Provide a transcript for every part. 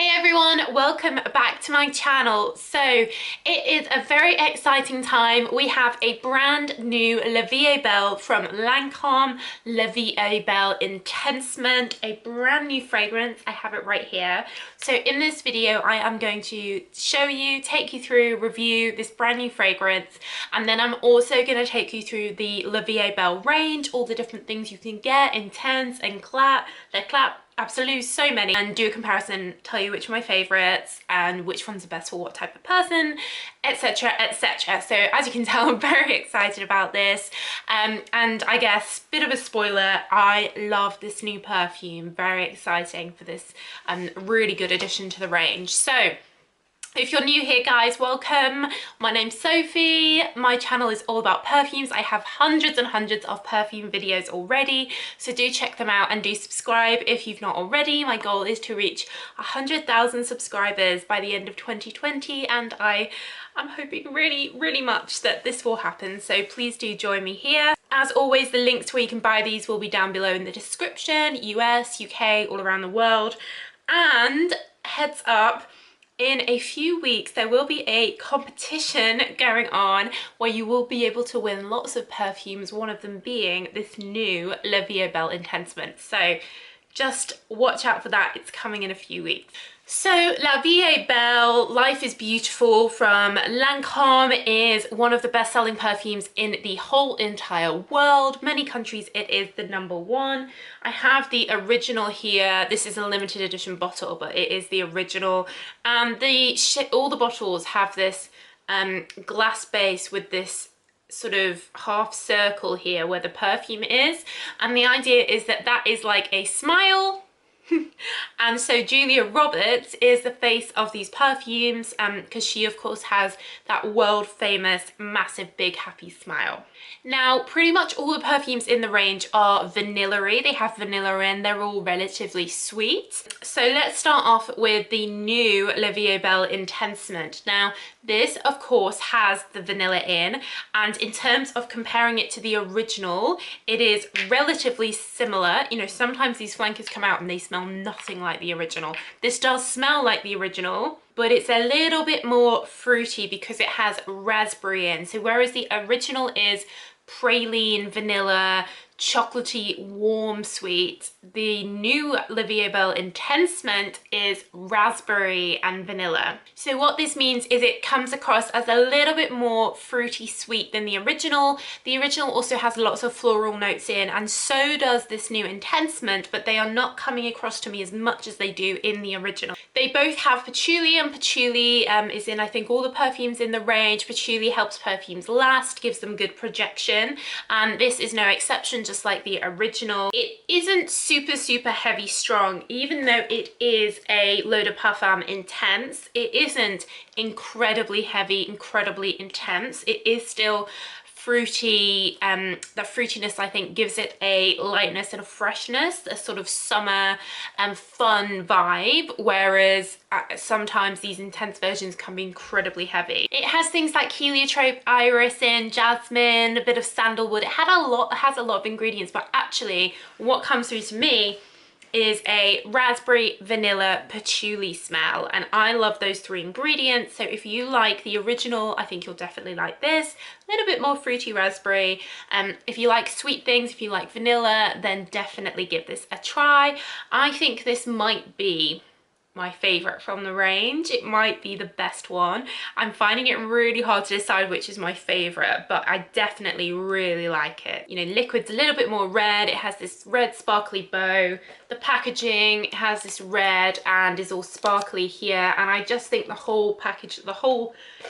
Hey everyone, welcome back to my channel. So it is a very exciting time. We have a brand new VIE EST BELLE from Lancome, VIE EST BELLE INTENSÉMENT, a brand new fragrance. I have it right here. So in this video, I am going to show you, take you through, review this brand new fragrance, and then I'm also going to take you through the VIE EST BELLE range, all the different things you can get, Intense and Clap, Absolute, so many, and do a comparison, tell you which are my favorites and which one's the best for what type of person, etc, etc. So as you can tell, I'm very excited about this, and I guess bit of a spoiler, I love this new perfume. Very exciting for this really good addition to the range. So if you're new here, guys, welcome. My name's Sophie. My channel is all about perfumes. I have hundreds and hundreds of perfume videos already, so do check them out and do subscribe if you've not already. My goal is to reach 100,000 subscribers by the end of 2020, and I'm hoping really much that this will happen, so please do join me here. As always, the links to where you can buy these will be down below in the description. US, UK, all around the world. And heads up, in a few weeks there will be a competition going on where you will be able to win lots of perfumes, one of them being this new VIE EST BELLE INTENSÉMENT. So just watch out for that, it's coming in a few weeks. So VIE EST BELLE Life is Beautiful from Lancome is one of the best-selling perfumes in the whole entire world. Many countries it is the #1. I have the original here. This is a limited edition bottle, but it is the original. And all the bottles have this glass base with this sort of half circle here where the perfume is, and the idea is that that is like a smile. And so Julia Roberts is the face of these perfumes because she of course has that world famous massive big happy smile. Now pretty much all the perfumes in the range are vanilla-y. They have vanilla in, they're all relatively sweet. So let's start off with the new VIE EST BELLE INTENSÉMENT. Now this of course has the vanilla in, and in terms of comparing it to the original, it is relatively similar. You know, sometimes these flankers come out and they smell nothing like the original. This does smell like the original, but it's a little bit more fruity because it has raspberry in. So whereas the original is praline, vanilla, chocolatey, warm, sweet, the new VIE EST BELLE INTENSÉMENT is raspberry and vanilla. So what this means is it comes across as a little bit more fruity sweet than the original. The original also has lots of floral notes in, and so does this new INTENSÉMENT, but they are not coming across to me as much as they do in the original. They both have patchouli, and patchouli is in I think all the perfumes in the range. Patchouli helps perfumes last, gives them good projection, and this is no exception. Just like the original, it isn't super heavy strong. Even though it is a L'Eau de Parfum Intense, it isn't incredibly heavy, incredibly intense. It is still fruity. The fruitiness I think gives it a lightness and a freshness, a sort of summer and fun vibe, whereas sometimes these intense versions can be incredibly heavy. It has things like heliotrope, iris in, jasmine, a bit of sandalwood. It has a lot of ingredients, but actually what comes through to me is a raspberry, vanilla, patchouli smell, and I love those three ingredients. So if you like the original, I think you'll definitely like this. A little bit more fruity raspberry. If you like sweet things, if you like vanilla, then definitely give this a try. I think this might be my favorite from the range. It might be the best one. I'm finding it really hard to decide which is my favorite, but I definitely really like it. You know, liquid's a little bit more red. It has this red sparkly bow. The packaging has this red and is all sparkly here, and I just think the whole package,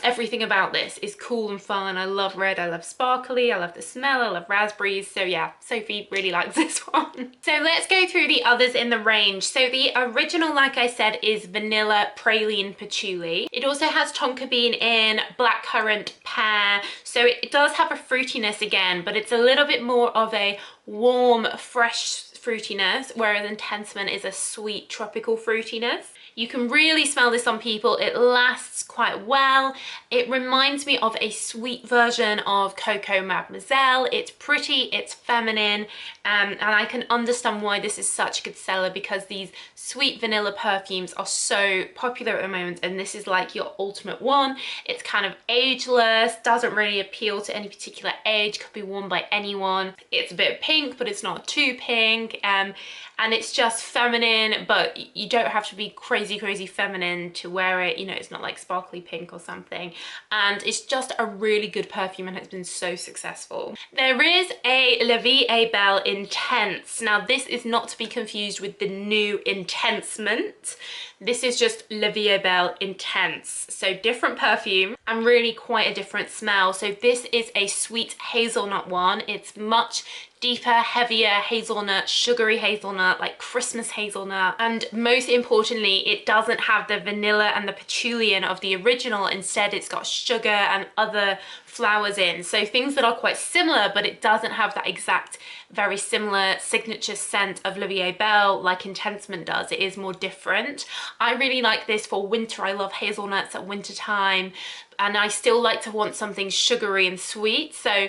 everything about this is cool and fun. I love red, I love sparkly, I love the smell, I love raspberries. So yeah, Sophie really likes this one. So let's go through the others in the range. So the original, like I said, is vanilla, praline, patchouli. It also has tonka bean in, blackcurrant, pear. So it does have a fruitiness again, but it's a little bit more of a warm, fresh fruitiness, whereas Intensement is a sweet tropical fruitiness. You can really smell this on people. It lasts quite well. It reminds me of a sweet version of Coco Mademoiselle. It's pretty, it's feminine, and I can understand why this is such a good seller, because these sweet vanilla perfumes are so popular at the moment, and this is like your ultimate one. It's kind of ageless, doesn't really appeal to any particular age, could be worn by anyone. It's a bit pink, but it's not too pink, and it's just feminine, but you don't have to be crazy feminine to wear it. You know, it's not like sparkly pink or something, and it's just a really good perfume and has been so successful. There is a La Vie est Belle Intense. Now this is not to be confused with the new Intensement. This is just La Vie est Belle Intense, so different perfume and really quite a different smell. So this is a sweet hazelnut one. It's much deeper, heavier hazelnut, sugary hazelnut, like Christmas hazelnut. And most importantly, it doesn't have the vanilla and the patchouli in of the original. Instead, it's got sugar and other flowers in. So things that are quite similar, but it doesn't have that exact, very similar signature scent of La Vie est Belle like Intensement does. It is more different. I really like this for winter. I love hazelnuts at winter time, and I still like to want something sugary and sweet. So,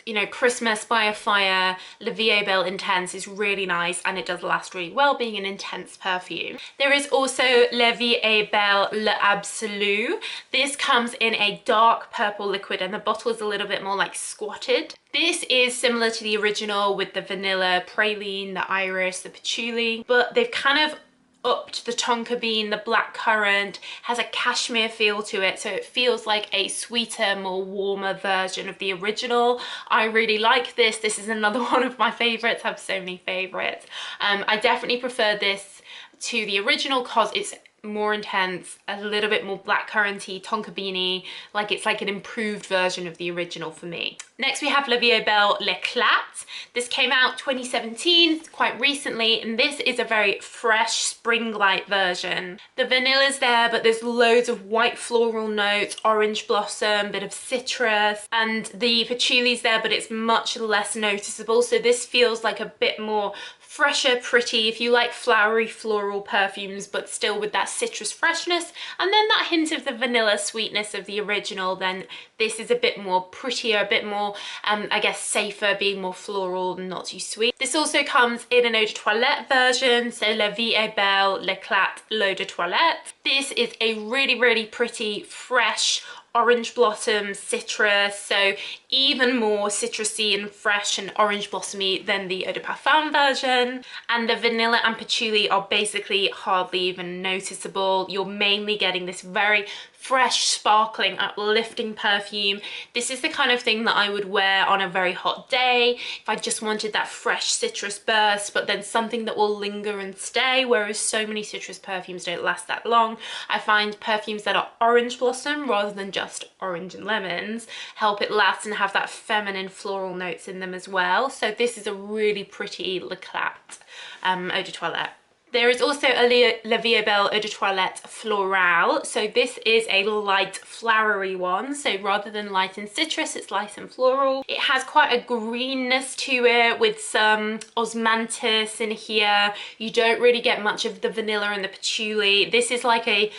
you know, Christmas by a fire, La Vie est Belle Intense is really nice, and it does last really well, being an intense perfume. There is also La Vie est Belle L'Absolu. This comes in a dark purple liquid, and the bottle is a little bit more like squatted. This is similar to the original with the vanilla praline, the iris, the patchouli, but they've kind of upped the tonka bean, the blackcurrant, has a cashmere feel to it, so it feels like a sweeter, more warmer version of the original. I really like this. This is another one of my favorites. I have so many favorites. I definitely prefer this to the original because it's more intense, a little bit more blackcurranty, tonka beany, like it's like an improved version of the original for me. Next we have La Vie est Belle L'Eclat. This came out 2017, quite recently, and this is a very fresh spring light version. The vanilla's there, but there's loads of white floral notes, orange blossom, bit of citrus, and the patchouli's there, but it's much less noticeable. So this feels like a bit more fresher, pretty, if you like flowery floral perfumes, but still with that citrus freshness, and then that hint of the vanilla sweetness of the original, then this is a bit more prettier, a bit more, I guess, safer, being more floral and not too sweet. This also comes in an eau de toilette version, so La Vie est Belle L'Eclat L'Eau de Toilette. This is a really pretty, fresh, orange blossom citrus, so even more citrusy and fresh and orange blossomy than the eau de parfum version. And the vanilla and patchouli are basically hardly even noticeable. You're mainly getting this very fresh, sparkling, uplifting perfume. This is the kind of thing that I would wear on a very hot day if I just wanted that fresh citrus burst, but then something that will linger and stay, whereas so many citrus perfumes don't last that long. I find perfumes that are orange blossom rather than just orange and lemons help it last and have that feminine floral notes in them as well. So this is a really pretty L'Eclat eau de toilette. There is also a La Vie est Belle Eau de Toilette Florale. So this is a light flowery one. So rather than light and citrus, it's light and floral. It has quite a greenness to it with some osmanthus in here. You don't really get much of the vanilla and the patchouli. This is like a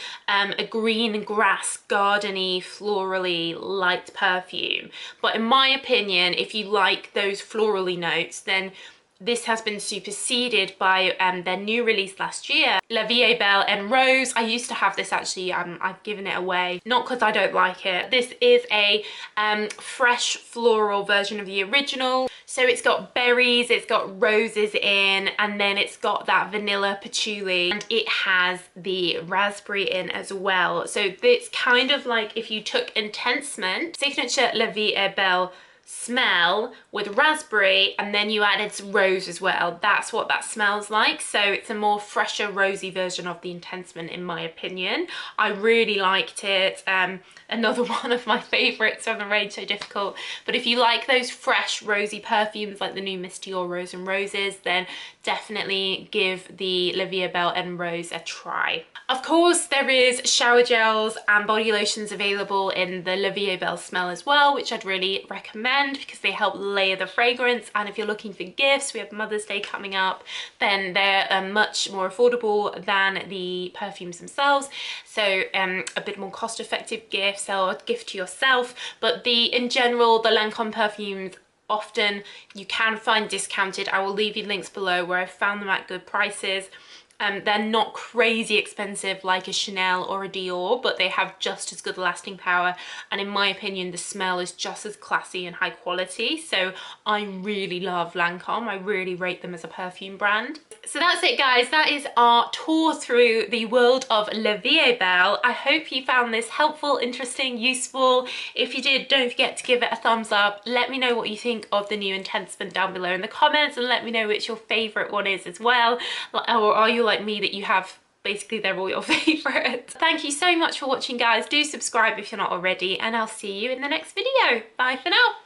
green grass, gardeny, florally light perfume. But in my opinion, if you like those florally notes, then this has been superseded by their new release last year, La Vie est Belle en Rose. I used to have this actually, I've given it away, not because I don't like it. This is a fresh floral version of the original. So it's got berries, it's got roses in, and then it's got that vanilla patchouli, and it has the raspberry in as well. So it's kind of like if you took Intensement, signature La Vie est Belle smell with raspberry, and then you added some rose as well. That's what that smells like. So it's a more fresher, rosy version of the Intensement in my opinion. I really liked it. Another one of my favorites from the range, so difficult. But if you like those fresh, rosy perfumes like the new Misty or Rose and Roses, then definitely give the La Vie est Belle en Rose a try. Of course, there is shower gels and body lotions available in the La Vie est Belle smell as well, which I'd really recommend. recommend because they help layer the fragrance. And if you're looking for gifts, we have Mother's Day coming up, then they're much more affordable than the perfumes themselves. So a bit more cost-effective gifts or gift to yourself. But in general, the Lancome perfumes often you can find discounted. I will leave you links below where I found them at good prices. They're not crazy expensive like a Chanel or a Dior, but they have just as good lasting power, and in my opinion the smell is just as classy and high quality. So I really love Lancome. I really rate them as a perfume brand. So that's it guys, that is our tour through the world of La Vie est Belle. I hope you found this helpful, interesting, useful. If you did, don't forget to give it a thumbs up. Let me know what you think of the new Intensement down below in the comments, and let me know which your favourite one is as well. Or are you like me that you have basically they're all your favourites? Thank you so much for watching guys. Do subscribe if you're not already, and I'll see you in the next video. Bye for now.